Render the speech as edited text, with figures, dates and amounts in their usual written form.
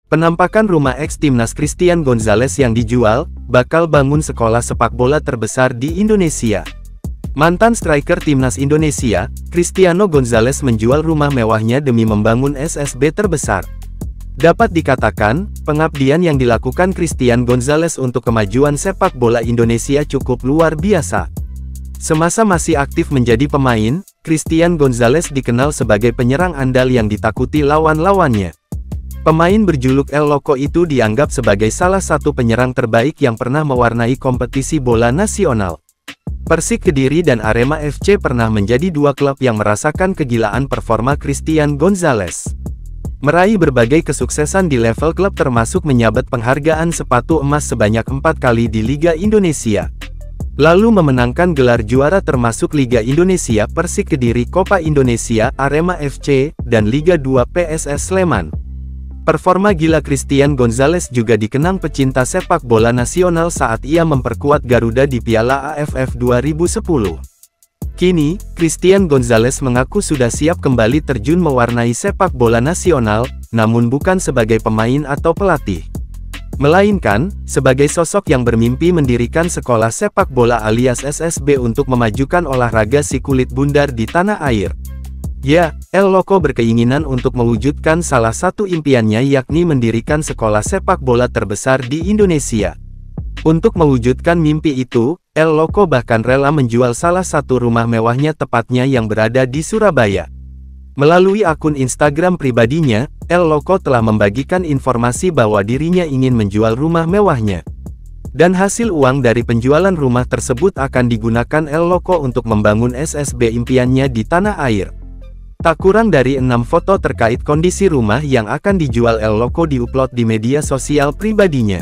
Penampakan rumah eks timnas Christian Gonzalez yang dijual, bakal bangun sekolah sepak bola terbesar di Indonesia. Mantan striker timnas Indonesia, Cristiano Gonzalez menjual rumah mewahnya demi membangun SSB terbesar. Dapat dikatakan, pengabdian yang dilakukan Christian Gonzalez untuk kemajuan sepak bola Indonesia cukup luar biasa. Semasa masih aktif menjadi pemain, Christian Gonzalez dikenal sebagai penyerang andal yang ditakuti lawan-lawannya. Pemain berjuluk El Loco itu dianggap sebagai salah satu penyerang terbaik yang pernah mewarnai kompetisi bola nasional. Persik Kediri dan Arema FC pernah menjadi dua klub yang merasakan kegilaan performa Christian Gonzalez. Meraih berbagai kesuksesan di level klub termasuk menyabet penghargaan sepatu emas sebanyak 4 kali di Liga Indonesia. Lalu memenangkan gelar juara termasuk Liga Indonesia Persik Kediri, Copa Indonesia Arema FC, dan Liga 2 PSS Sleman. Performa gila Christian Gonzalez juga dikenang pecinta sepak bola nasional saat ia memperkuat Garuda di Piala AFF 2010. Kini, Christian Gonzalez mengaku sudah siap kembali terjun mewarnai sepak bola nasional, namun bukan sebagai pemain atau pelatih, melainkan sebagai sosok yang bermimpi mendirikan sekolah sepak bola alias SSB untuk memajukan olahraga si kulit bundar di tanah air. Ya, El Loco berkeinginan untuk mewujudkan salah satu impiannya yakni mendirikan sekolah sepak bola terbesar di Indonesia. Untuk mewujudkan mimpi itu, El Loco bahkan rela menjual salah satu rumah mewahnya tepatnya yang berada di Surabaya. Melalui akun Instagram pribadinya, El Loco telah membagikan informasi bahwa dirinya ingin menjual rumah mewahnya. Dan hasil uang dari penjualan rumah tersebut akan digunakan El Loco untuk membangun SSB impiannya di tanah air. Tak kurang dari 6 foto terkait kondisi rumah yang akan dijual El Loco diupload di media sosial pribadinya.